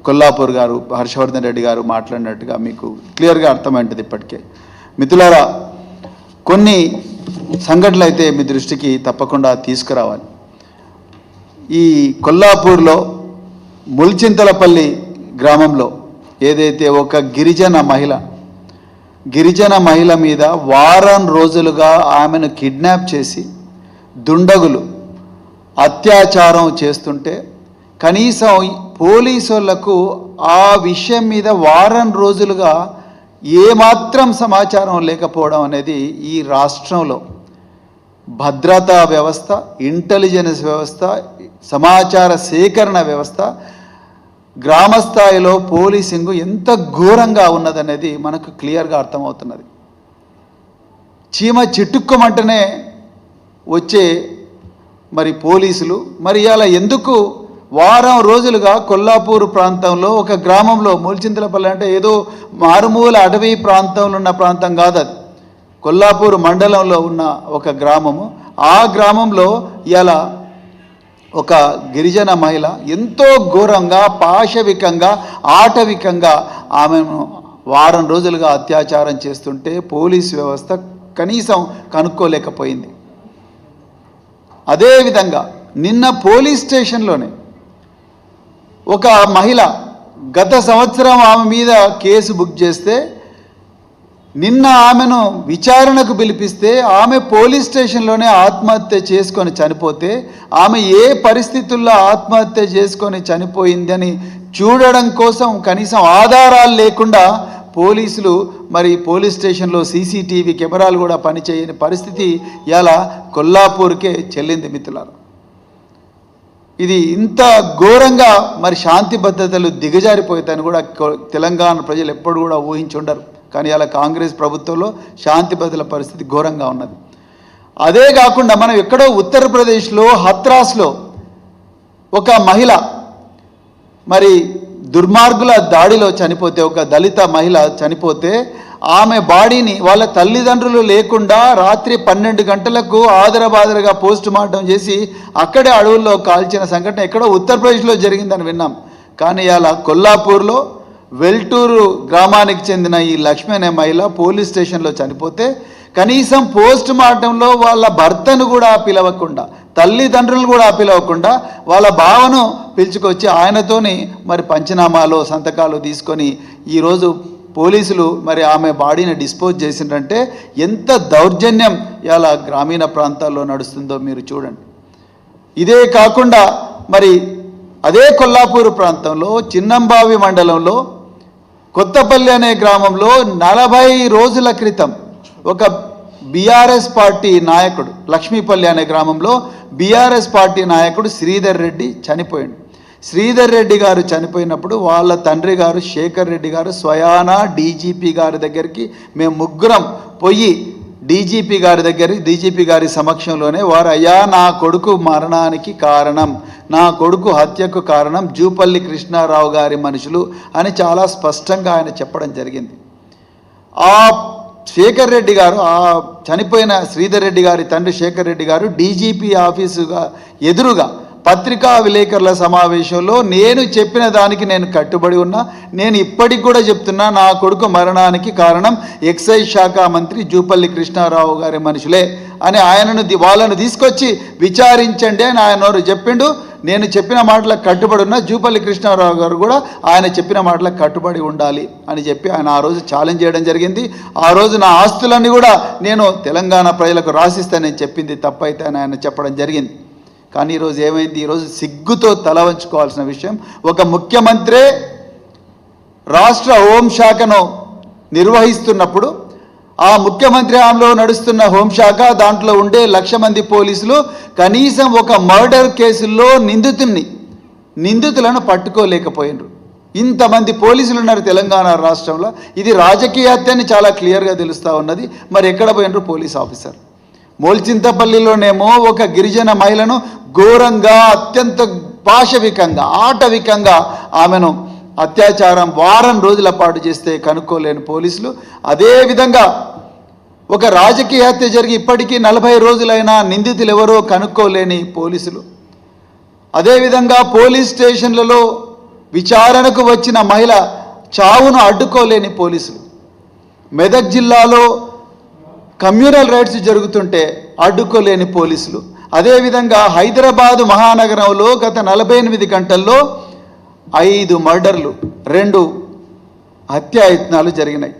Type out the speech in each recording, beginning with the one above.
కొల్లాపూర్ గారు హర్షవర్ధన్ రెడ్డి గారు మాట్లాడినట్టుగా మీకు క్లియర్గా అర్థమైంటుంది. ఇప్పటికే మిత్రులారా, కొన్ని సంఘటనలు అయితే మీ దృష్టికి తప్పకుండా తీసుకురావాలి. ఈ కొల్లాపూర్లో ముల్చింతలపల్లి గ్రామంలో ఏదైతే ఒక గిరిజన మహిళ మీద వారం రోజులుగా ఆమెను కిడ్నాప్ చేసి దుండగులు అత్యాచారం చేస్తుంటే కనీసం పోలీసులకు ఆ విషయం మీద వారం రోజులుగా ఏమాత్రం సమాచారం లేకపోవడం అనేది ఈ రాష్ట్రంలో భద్రతా వ్యవస్థ, ఇంటెలిజెన్స్ వ్యవస్థ, సమాచార సేకరణ వ్యవస్థ, గ్రామస్థాయిలో పోలీసింగ్ ఎంత ఘోరంగా ఉన్నదనేది మనకు క్లియర్గా అర్థమవుతున్నది. చీమ చిట్టుక్కమంటేనే వచ్చే మరి పోలీసులు మరి అలా ఎందుకు వారం రోజులుగా కొల్లాపూర్ ప్రాంతంలో ఒక గ్రామంలో, మూల్చింతలపల్లి అంటే ఏదో మారుమూల అటవీ ప్రాంతంలో ఉన్న ప్రాంతం కాదు, అది కొల్లాపూర్ మండలంలో ఉన్న ఒక గ్రామము. ఆ గ్రామంలో ఇలా ఒక గిరిజన మహిళ ఎంతో ఘోరంగా, పాశవికంగా, ఆటవికంగా ఆమెను వారం రోజులుగా అత్యాచారం చేస్తుంటే పోలీసు వ్యవస్థ కనీసం కనుక్కోలేకపోయింది. అదేవిధంగా నిన్న పోలీస్ స్టేషన్లోనే ఒక మహిళ గత సంవత్సరం ఆమె మీద కేసు బుక్ చేస్తే నిన్న ఆమెను విచారణకు పిలిపిస్తే ఆమె పోలీస్ స్టేషన్లోనే ఆత్మహత్య చేసుకొని చనిపోతే ఆమె ఏ పరిస్థితుల్లో ఆత్మహత్య చేసుకొని చనిపోయిందని చూడడం కోసం కనీసం ఆధారాలు లేకుండా పోలీసులు మరి పోలీస్ స్టేషన్లో సీసీటీవీ కెమెరాలు కూడా పనిచేయని పరిస్థితి ఇలా కొల్లాపూర్కే చెల్లింది మిత్రులారా. ఇది ఇంత ఘోరంగా మరి శాంతి భద్రతలు దిగజారిపోతాయని కూడా తెలంగాణ ప్రజలు ఎప్పుడు కూడా ఊహించి ఉండరు. కానీ అలా కాంగ్రెస్ ప్రభుత్వంలో శాంతి భద్రతల పరిస్థితి ఘోరంగా ఉన్నది. అదే కాకుండా మనం ఎక్కడో ఉత్తరప్రదేశ్లో హత్రాస్లో ఒక మహిళ మరి దుర్మార్గుల దాడిలో చనిపోతే, ఒక దళిత మహిళ చనిపోతే ఆమె బాడీని వాళ్ళ తల్లిదండ్రులు లేకుండా రాత్రి 12 గంటలకు ఆదరబాదరగా పోస్ట్ మార్టం చేసి అక్కడే అడవుల్లో కాల్చిన సంఘటన ఎక్కడో ఉత్తరప్రదేశ్లో జరిగిందని విన్నాం. కానీ అలా కొల్లాపూర్లో వెల్టూరు గ్రామానికి చెందిన ఈ లక్ష్మి అనే మహిళ పోలీస్ స్టేషన్లో చనిపోతే కనీసం పోస్ట్ మార్టంలో వాళ్ళ భర్తను కూడా పిలవకుండా, తల్లిదండ్రులను కూడా పిలవకుండా వాళ్ళ బావను పిలుచుకొచ్చి ఆయనతోని మరి పంచనామాలో సంతకాలు తీసుకొని ఈరోజు పోలీసులు మరి ఆమె బాడీని డిస్పోజ్ చేసిందంటే ఎంత దౌర్జన్యం ఇలా గ్రామీణ ప్రాంతాల్లో నడుస్తుందో మీరు చూడండి. ఇదే కాకుండా మరి అదే కొల్లాపూర్ ప్రాంతంలో చిన్నంబావి మండలంలో కొత్తపల్లి అనే గ్రామంలో 40 రోజుల క్రితం ఒక బీఆర్ఎస్ పార్టీ నాయకుడు, లక్ష్మీపల్లి అనే గ్రామంలో బీఆర్ఎస్ పార్టీ నాయకుడు శ్రీధర్ రెడ్డి చనిపోయాడు. శ్రీధర్ రెడ్డి గారు చనిపోయినప్పుడు వాళ్ళ తండ్రి గారు శేఖర్ రెడ్డి గారు స్వయానా డీజీపీ గారి దగ్గరికి మేము ముగ్గురం పోయి డీజీపీ గారి సమక్షంలోనే వారు, అయ్యా నా కొడుకు మరణానికి కారణం, నా కొడుకు హత్యకు కారణం జూపల్లి కృష్ణారావు గారి మనుషులు అని చాలా స్పష్టంగా ఆయన చెప్పడం జరిగింది. ఆ శేఖర్ రెడ్డి గారు, ఆ చనిపోయిన శ్రీధర్ రెడ్డి గారి తండ్రి శేఖర్ రెడ్డి గారు డీజీపీ ఆఫీసుగా ఎదురుగా పత్రికా విలేకరుల సమావేశంలో నేను చెప్పిన దానికి నేను కట్టుబడి ఉన్నా, నేను ఇప్పటికి కూడా చెప్తున్నా, నా కొడుకు మరణానికి కారణం ఎక్సైజ్ శాఖ మంత్రి జూపల్లి కృష్ణారావు గారి మనుషులే అని వాళ్ళను తీసుకొచ్చి విచారించండి అని ఆయన చెప్పిండు. నేను చెప్పిన మాటలకు కట్టుబడి ఉన్నా, జూపల్లి కృష్ణారావు గారు కూడా ఆయన చెప్పిన మాటలకు కట్టుబడి ఉండాలి అని చెప్పి ఆయన ఆ రోజు ఛాలెంజ్ చేయడం జరిగింది. ఆ రోజు నా ఆస్తులన్నీ కూడా నేను తెలంగాణ ప్రజలకు రాసిస్తానని చెప్పింది తప్పైతే అని ఆయన చెప్పడం జరిగింది. కానీ ఈరోజు ఏమైంది? ఈరోజు సిగ్గుతో తల వంచుకోవాల్సిన విషయం, ఒక ముఖ్యమంత్రే రాష్ట్ర హోంశాఖను నిర్వహిస్తున్నప్పుడు ఆ ముఖ్యమంత్రి హామీలో నడుస్తున్న హోంశాఖ దాంట్లో ఉండే 1,00,000 మంది పోలీసులు కనీసం ఒక మర్డర్ కేసుల్లో నిందితులను పట్టుకోలేకపోయినరు. ఇంతమంది పోలీసులు ఉన్నారు తెలంగాణ రాష్ట్రంలో. ఇది రాజకీయ హత్య అని చాలా క్లియర్గా తెలుస్తూ ఉన్నది. మరి ఎక్కడ పోయినరు పోలీస్ ఆఫీసర్? మోల్చింతపల్లిలోనేమో ఒక గిరిజన మహిళను ఘోరంగా, అత్యంత పాశవికంగా, ఆటవికంగా ఆమెను అత్యాచారం వారం రోజుల పాటు చేస్తే కనుక్కోలేని పోలీసులు, అదేవిధంగా ఒక రాజకీయ హత్య జరిగి ఇప్పటికీ 40 రోజులైనా నిందితులు ఎవరో కనుక్కోలేని పోలీసులు, అదేవిధంగా పోలీస్ స్టేషన్లలో విచారణకు వచ్చిన మహిళ చావును అడ్డుకోలేని పోలీసులు, మెదక్ జిల్లాలో కమ్యూనల్ రైట్స్ జరుగుతుంటే అడ్డుకోలేని పోలీసులు, అదేవిధంగా హైదరాబాదు మహానగరంలో గత 48 గంటల్లో 5 మర్డర్లు 2 హత్యాయత్నాలు జరిగినాయి.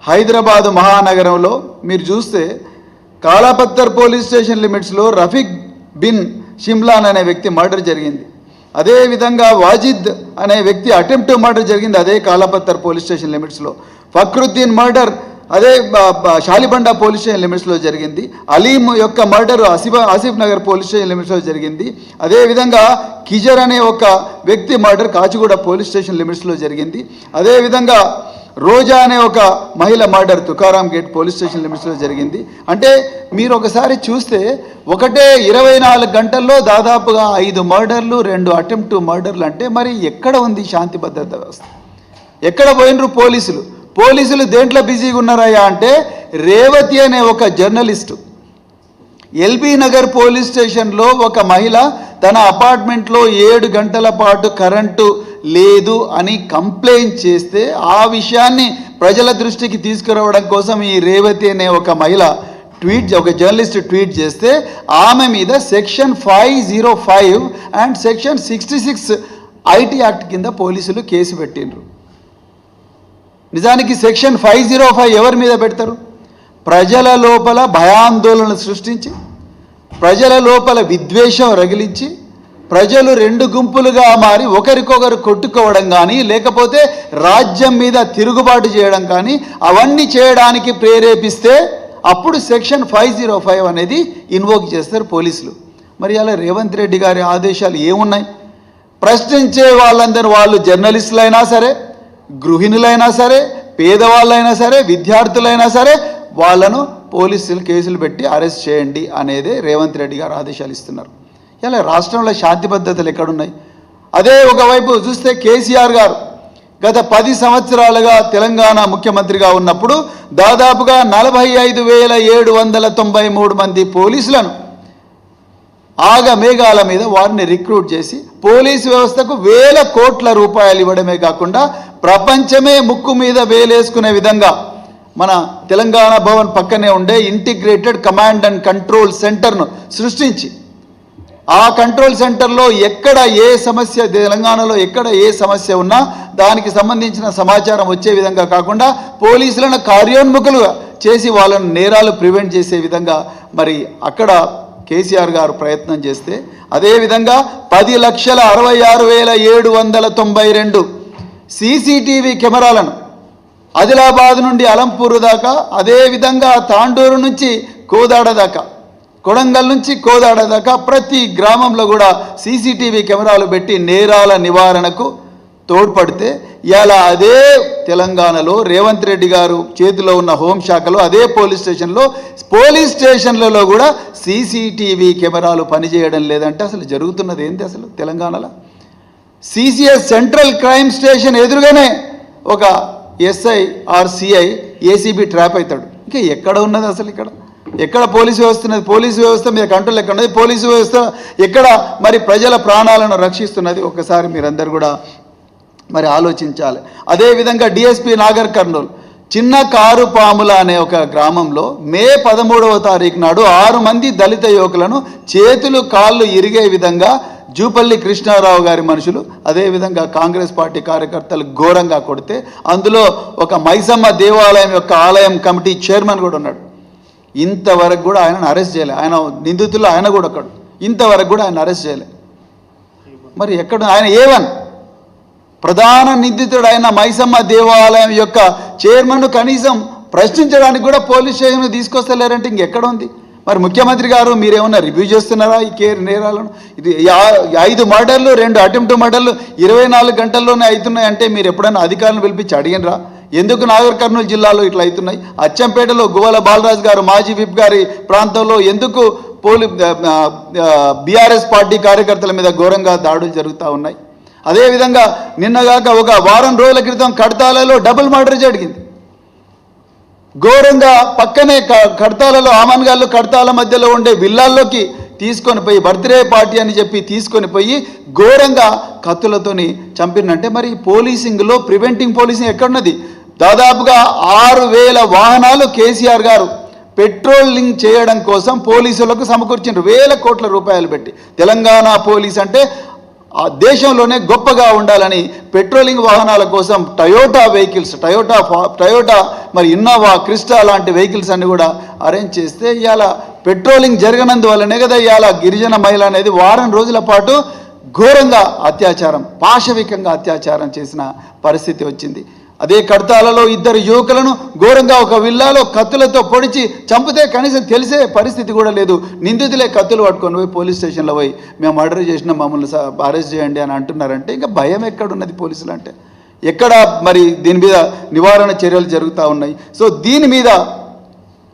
హైదరాబాదు మహానగరంలో మీరు చూస్తే కాలాపత్తర్ పోలీస్ స్టేషన్ లిమిట్స్లో రఫీక్ బిన్ షిమ్లాన్ అనే వ్యక్తి మర్డర్ జరిగింది. అదేవిధంగా వాజిద్ అనే వ్యక్తి అటెంప్ట్ మర్డర్ జరిగింది అదే కాలాపత్తర్ పోలీస్ స్టేషన్ లిమిట్స్లో. ఫక్రుద్దీన్ మర్డర్ అదే షాలిబండ పోలీస్ స్టేషన్ లిమిట్స్లో జరిగింది. అలీం యొక్క murder Asif Nagar police station లిమిట్స్లో జరిగింది. అదేవిధంగా కిజర్ అనే ఒక వ్యక్తి మర్డర్ కాచిగూడ పోలీస్ స్టేషన్ లిమిట్స్లో జరిగింది. అదేవిధంగా రోజా అనే ఒక మహిళ murder Tukaram gate police station లిమిట్స్లో జరిగింది. అంటే మీరు ఒకసారి చూస్తే ఒకటే 24 గంటల్లో దాదాపుగా 5 మర్డర్లు 2 అటెంప్ట్ మర్డర్లు. అంటే మరి ఎక్కడ ఉంది శాంతి భద్రత వ్యవస్థ? ఎక్కడ పోయినరు పోలీసులు? పోలీసులు దేంట్లో బిజీగా ఉన్నారయ్యా అంటే రేవతి అనే ఒక జర్నలిస్టు ఎల్బీ నగర్ పోలీస్ స్టేషన్లో ఒక మహిళ తన అపార్ట్మెంట్లో 7 గంటల పాటు కరెంటు లేదు అని కంప్లైంట్ చేస్తే ఆ విషయాన్ని ప్రజల దృష్టికి తీసుకురావడం కోసం ఈ రేవతి అనే ఒక మహిళ ఒక జర్నలిస్ట్ ట్వీట్ చేస్తే ఆమె మీద section 505 and section 66 IT act కింద పోలీసులు కేసు పెట్టిండ్రు. నిజానికి సెక్షన్ 505 ఎవరి మీద పెడతారు? ప్రజల లోపల భయాందోళన సృష్టించి, ప్రజల లోపల విద్వేషం రగిలించి, ప్రజలు 2 గుంపులుగా మారి ఒకరికొకరు కొట్టుకోవడం కానీ, లేకపోతే రాజ్యం మీద తిరుగుబాటు చేయడం కానీ, అవన్నీ చేయడానికి ప్రేరేపిస్తే అప్పుడు సెక్షన్ 505 అనేది ఇన్వోక్ చేస్తారు పోలీసులు. మరి అలా రేవంత్ రెడ్డి గారి ఆదేశాలు ఏమున్నాయి? ప్రశ్నించే వాళ్ళందరూ వాళ్ళు జర్నలిస్టులైనా సరే, గృహిణులైనా సరే, పేదవాళ్ళైనా సరే, విద్యార్థులైనా సరే వాళ్ళను పోలీసులు కేసులు పెట్టి అరెస్ట్ చేయండి అనేదే రేవంత్ రెడ్డి గారు ఆదేశాలు ఇస్తున్నారు. ఇలా రాష్ట్రంలో శాంతి భద్రతలు ఎక్కడున్నాయి? అదే ఒకవైపు చూస్తే కేసీఆర్ గారు గత 10 సంవత్సరాలుగా తెలంగాణ ముఖ్యమంత్రిగా ఉన్నప్పుడు దాదాపుగా 45,793 మంది పోలీసులను ఆగమేఘాల మీద వారిని రిక్రూట్ చేసి పోలీసు వ్యవస్థకు వేల కోట్ల రూపాయలు ఇవ్వడమే కాకుండా ప్రపంచమే ముక్కు మీద వేలేసుకునే విధంగా మన తెలంగాణ భవన్ పక్కనే ఉండే ఇంటిగ్రేటెడ్ కమాండ్ అండ్ కంట్రోల్ సెంటర్ను సృష్టించి ఆ కంట్రోల్ సెంటర్లో ఎక్కడ ఏ సమస్య, తెలంగాణలో ఎక్కడ ఏ సమస్య ఉన్నా దానికి సంబంధించిన సమాచారం వచ్చే విధంగా కాకుండా పోలీసులను కార్యోన్ముఖులుగా చేసి వాళ్ళను నేరాలు ప్రివెంట్ చేసే విధంగా మరి అక్కడ కేసీఆర్ గారు ప్రయత్నం చేస్తే, అదేవిధంగా 10,66,792 సీసీటీవీ కెమెరాలను ఆదిలాబాద్ నుండి అలంపూర్ దాకా, అదేవిధంగా తాండూరు నుంచి కోదాడ దాకా, కొడంగల్ నుంచి కోదాడ దాకా ప్రతి గ్రామంలో కూడా సీసీటీవీ కెమెరాలు పెట్టి నేరాల నివారణకు తోడ్పడితే ఇలా అదే తెలంగాణలో రేవంత్ రెడ్డి గారు చేతిలో ఉన్న హోంశాఖలో అదే పోలీస్ స్టేషన్లలో కూడా సీసీటీవీ కెమెరాలు పనిచేయడం లేదంటే అసలు జరుగుతున్నది ఏంటి? అసలు తెలంగాణలో సిసిఎస్ సెంట్రల్ క్రైమ్ స్టేషన్ ఎదురుగానే ఒక SI or CI ACB trap అవుతాడు. ఇంకా ఎక్కడ ఉన్నది అసలు? ఎక్కడ పోలీసు వ్యవస్థ ఉన్నది? పోలీసు వ్యవస్థ మీద కంట్రోల్ ఎక్కడ ఉన్నది? పోలీసు వ్యవస్థ ఎక్కడ మరి ప్రజల ప్రాణాలను రక్షిస్తున్నది? ఒకసారి మీరందరూ కూడా మరి ఆలోచించాలి. అదేవిధంగా డిఎస్పీ నాగర్ కర్నూల్ చిన్న కారు పాముల అనే ఒక గ్రామంలో మే 13వ తారీఖు నాడు 6 మంది దళిత యువకులను చేతులు కాళ్ళు ఇరిగే విధంగా జూపల్లి కృష్ణారావు గారి మనుషులు, అదేవిధంగా కాంగ్రెస్ పార్టీ కార్యకర్తలు ఘోరంగా కొడితే అందులో ఒక మైసమ్మ దేవాలయం యొక్క ఆలయం కమిటీ చైర్మన్ కూడా ఉన్నాడు. ఇంతవరకు కూడా ఆయనను అరెస్ట్ చేయలే. ఆయన నిందితులు ఆయన కూడా ఒకడు. ఇంతవరకు కూడా ఆయన అరెస్ట్ చేయలే. మరి ఎక్కడ ఆయన ఏవన్ ప్రధాన నిందితుడు అయిన మైసమ్మ దేవాలయం యొక్క చైర్మన్ కనీసం ప్రశ్నించడానికి కూడా పోలీస్ స్టేషన్ తీసుకొస్తలేరంటే ఇంకెక్కడ ఉంది? మరి ముఖ్యమంత్రి గారు మీరేమన్నా రివ్యూ చేస్తున్నారా ఈ నేరాలను? ఇది 5 మర్డర్లు 2 అటెంప్ట్ మర్డర్లు 24 గంటల్లోనే అవుతున్నాయంటే మీరు ఎప్పుడైనా అధికారులను పిలిపించి అడిగినరా? ఎందుకు నాగర్ కర్నూలు జిల్లాలో ఇట్లా అవుతున్నాయి? అచ్చంపేటలో గువ్వల బాలరాజు గారు మాజీ విప్ గారి ప్రాంతంలో ఎందుకు బీఆర్ఎస్ పార్టీ కార్యకర్తల మీద ఘోరంగా దాడులు జరుగుతూ ఉన్నాయి? అదేవిధంగా నిన్నగాక ఒక వారం రోజుల క్రితం కడతాలలో డబుల్ మర్డర్ జరిగింది. ఘోరంగా పక్కనే కడతాలలో ఆమన్గాళ్ళు కడతాల మధ్యలో ఉండే విల్లాల్లోకి తీసుకొని పోయి బర్త్డే పార్టీ అని చెప్పి తీసుకొని పోయి ఘోరంగా కత్తులతోని చంపినంటే మరి పోలీసింగ్లో ప్రివెంటింగ్ పోలీసింగ్ ఎక్కడున్నది? దాదాపుగా 6,000 వాహనాలు కేసీఆర్ గారు పెట్రోలింగ్ చేయడం కోసం పోలీసులకు సమకూర్చిండ్రు, వేల కోట్ల రూపాయలు పెట్టి. తెలంగాణ పోలీస్ అంటే ఆ దేశంలోనే గొప్పగా ఉండాలని పెట్రోలింగ్ వాహనాల కోసం టయోటా వెహికల్స్, టయోటా మరి ఇన్నోవా, క్రిస్టా లాంటి వెహికల్స్ అన్ని కూడా అరేంజ్ చేస్తే ఇవాళ పెట్రోలింగ్ జరగనందువల్లనే కదా ఇవాళ గిరిజన మహిళ అనేది వారం రోజుల పాటు ఘోరంగా అత్యాచారం, పాశవికంగా అత్యాచారం చేసిన పరిస్థితి వచ్చింది. అదే కడతాలలో 2 యువకులను ఘోరంగా ఒక విల్లాలో కత్తులతో పొడిచి చంపితే కనీసం తెలిసే పరిస్థితి కూడా లేదు. నిందితులే కత్తులు పట్టుకొని పోయి పోలీస్ స్టేషన్లో పోయి మేము మర్డర్ చేసిన మమ్మల్ని అరెస్ట్ చేయండి అని అంటున్నారంటే ఇంకా భయం ఎక్కడున్నది పోలీసులు అంటే? ఎక్కడ మరి దీని మీద నివారణ చర్యలు జరుగుతూ ఉన్నాయి. సో దీని మీద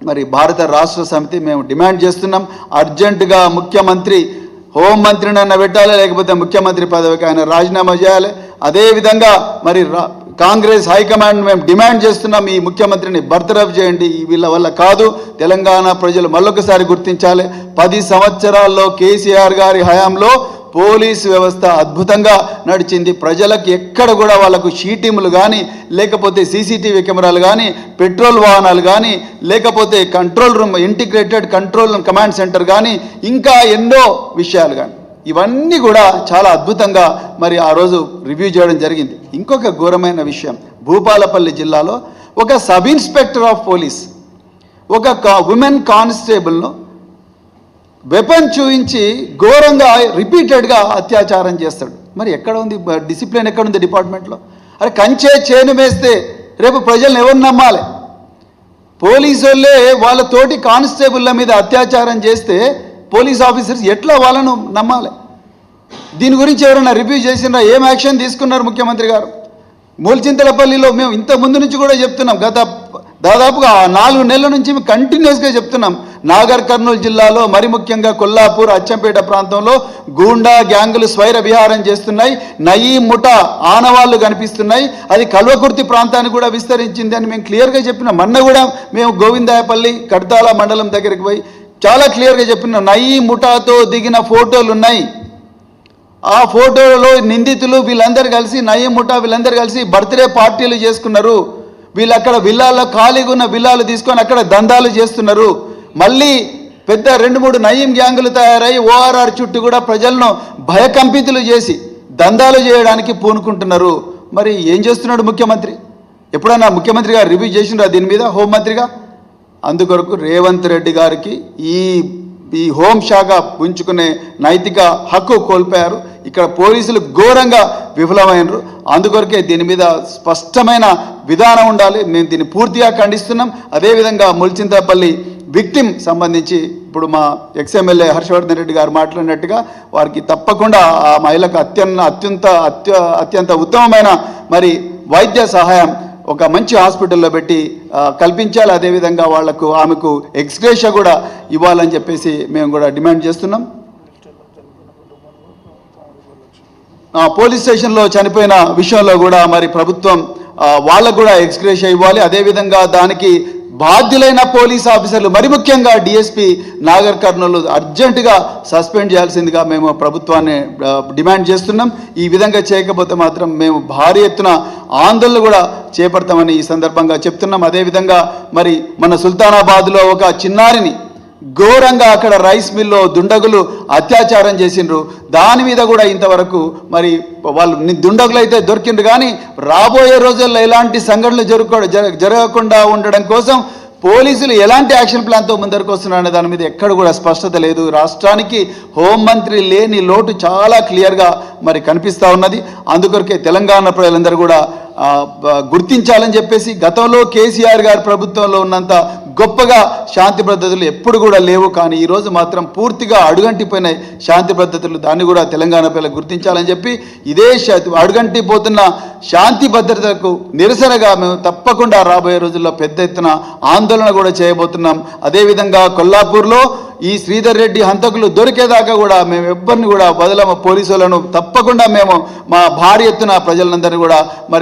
మరి భారత రాష్ట్ర సమితి మేము డిమాండ్ చేస్తున్నాం, అర్జెంటుగా ముఖ్యమంత్రి హోంమంత్రిని అన్న పెట్టాలి, లేకపోతే ముఖ్యమంత్రి పదవికి ఆయన రాజీనామా చేయాలి. అదేవిధంగా మరి కాంగ్రెస్ హైకమాండ్ మేము డిమాండ్ చేస్తున్నాం, ఈ ముఖ్యమంత్రిని బర్తరఫ్ చేయండి, వీళ్ళ వల్ల కాదు. తెలంగాణ ప్రజలు మళ్ళొకసారి గుర్తించాలి, 10 సంవత్సరాల్లో కేసీఆర్ గారి హయాంలో పోలీసు వ్యవస్థ అద్భుతంగా నడిచింది. ప్రజలకు ఎక్కడ కూడా వాళ్ళకు షీటీములు కానీ, లేకపోతే సీసీటీవీ కెమెరాలు కానీ, పెట్రోల్ వాహనాలు కానీ, లేకపోతే control room, integrated control command centre కానీ, ఇంకా ఎన్నో విషయాలు కానీ, ఇవన్నీ కూడా చాలా అద్భుతంగా మరి ఆ రోజు రివ్యూ చేయడం జరిగింది. ఇంకొక ఘోరమైన విషయం, భూపాలపల్లి జిల్లాలో ఒక సబ్ ఇన్స్పెక్టర్ ఆఫ్ పోలీస్ ఒక ఉమెన్ కానిస్టేబుల్ను వెపన్ చూపించి ఘోరంగా రిపీటెడ్గా అత్యాచారం చేస్తాడు. మరి ఎక్కడ ఉంది డిసిప్లిన్, ఎక్కడ ఉంది డిపార్ట్మెంట్లో? అరే కంచే చేను వేస్తే రేపు ప్రజలను ఎవరు నమ్మాలి? పోలీసు వాళ్ళే వాళ్ళ తోటి కానిస్టేబుల్ల మీద అత్యాచారం చేస్తే పోలీస్ ఆఫీసర్స్ ఎట్లా వాళ్ళను నమ్మాలి? దీని గురించి ఎవరైనా రివ్యూ చేసినా? ఏం యాక్షన్ తీసుకున్నారు ముఖ్యమంత్రి గారు? మూల్చింతలపల్లిలో మేము ఇంత ముందు నుంచి కూడా చెప్తున్నాం, గత దాదాపుగా 4 నెలల నుంచి మేము కంటిన్యూస్గా చెప్తున్నాం, నాగర్ కర్నూలు జిల్లాలో మరి ముఖ్యంగా కొల్లాపూర్, అచ్చంపేట ప్రాంతంలో గూండా గ్యాంగులు స్వైర విహారం చేస్తున్నాయి, నయీం ముఠా ఆనవాళ్లు కనిపిస్తున్నాయి, అది కల్వకుర్తి ప్రాంతానికి కూడా విస్తరించింది అని మేము క్లియర్గా చెప్పినాం. మొన్న కూడా మేము గోవిందాయపల్లి కడతాల మండలం దగ్గరికి పోయి చాలా క్లియర్గా చెప్పినాం, నయీం ముఠాతో దిగిన ఫోటోలు ఉన్నాయి. ఆ ఫోటోలలో నిందితులు వీళ్ళందరూ కలిసి, నయీం ముఠా వీళ్ళందరూ కలిసి బర్త్డే పార్టీలు చేసుకున్నారు. వీళ్ళు అక్కడ విల్లాల్లో ఖాళీగా ఉన్న విల్లాలు తీసుకొని అక్కడ దందాలు చేస్తున్నారు. మళ్ళీ పెద్ద 2-3 నయీం గ్యాంగులు తయారై ఓఆర్ఆర్ చుట్టూ కూడా ప్రజలను భయకంపితులు చేసి దందాలు చేయడానికి పూనుకుంటున్నారు. మరి ఏం చేస్తున్నాడు ముఖ్యమంత్రి? ఎప్పుడన్నా ముఖ్యమంత్రి గారు రివ్యూ చేసినారా దీని మీద హోంమంత్రిగా? అందుకొరకు రేవంత్ రెడ్డి గారికి ఈ హోంశాఖ పుంజుకునే నైతిక హక్కు కోల్పోయారు. ఇక్కడ పోలీసులు ఘోరంగా విఫలమైనరు. అందుకొరకే దీని మీద స్పష్టమైన విధానం ఉండాలి. మేము దీన్ని పూర్తిగా ఖండిస్తున్నాం. అదేవిధంగా ముల్చింతపల్లి విక్టిమ్ సంబంధించి ఇప్పుడు మా ఎక్స్ఎమ్మెల్యే హర్షవర్ధన్ రెడ్డి గారు మాట్లాడినట్టుగా వారికి తప్పకుండా ఆ మహిళకు అత్యంత ఉత్తమమైన మరి వైద్య సహాయం ఒక మంచి హాస్పిటల్లో పెట్టి కల్పించాలి. అదేవిధంగా ఆమెకు ఎక్స్గ్రేషియా కూడా ఇవ్వాలని చెప్పేసి మేము కూడా డిమాండ్ చేస్తున్నాం. పోలీస్ స్టేషన్లో చనిపోయిన విషయంలో కూడా మరి ప్రభుత్వం వాళ్ళకు కూడా ఎక్స్గ్రేషియా ఇవ్వాలి. అదేవిధంగా దానికి బాధ్యులైన పోలీస్ ఆఫీసర్లు మరి ముఖ్యంగా డిఎస్పీ నాగర్ కర్నూలు అర్జెంటుగా సస్పెండ్ చేయాల్సిందిగా మేము ప్రభుత్వాన్ని డిమాండ్ చేస్తున్నాం. ఈ విధంగా చేయకపోతే మాత్రం మేము భారీ ఎత్తున ఆందోళన కూడా చేపడతామని ఈ సందర్భంగా చెప్తున్నాం. అదేవిధంగా మరి మన సుల్తానాబాద్లో ఒక చిన్నారిని ఘోరంగా అక్కడ రైస్ మిల్లో దుండగులు అత్యాచారం చేసిండ్రు. దాని మీద కూడా ఇంతవరకు మరి వాళ్ళు దుండగులు అయితే దొరికిండ్రు, కానీ రాబోయే రోజుల్లో ఎలాంటి సంఘటనలు జరగకుండా ఉండడం కోసం పోలీసులు ఎలాంటి యాక్షన్ ప్లాన్తో ముందరకు వస్తున్నారనే దాని మీద ఎక్కడ కూడా స్పష్టత లేదు. రాష్ట్రానికి హోంమంత్రి లేని లోటు చాలా క్లియర్గా మరి కనిపిస్తూ ఉన్నది. అందుకొరకే తెలంగాణ ప్రజలందరూ కూడా గుర్తించాలని చెప్పేసి గతంలో కేసీఆర్ గారి ప్రభుత్వంలో ఉన్నంత గొప్పగా శాంతి భద్రతలు ఎప్పుడు కూడా లేవు, కానీ ఈరోజు మాత్రం పూర్తిగా అడుగంటిపోయినాయి శాంతి భద్రతలు. దాన్ని కూడా తెలంగాణ ప్రజలు గుర్తించాలని చెప్పి ఇదే అడుగంటిపోతున్న శాంతి భద్రతలకు నిరసనగా మేము తప్పకుండా రాబోయే రోజుల్లో పెద్ద ఎత్తున ఆందోళన కూడా చేయబోతున్నాం. అదేవిధంగా కొల్లాపూర్లో ఈ శ్రీధర్ రెడ్డి హంతకులు దొరికేదాకా కూడా మేము ఎవ్వరిని కూడా వదలము. పోలీసులను తప్పకుండా మేము మా భారీ ఎత్తున ప్రజలందరినీ కూడా మరి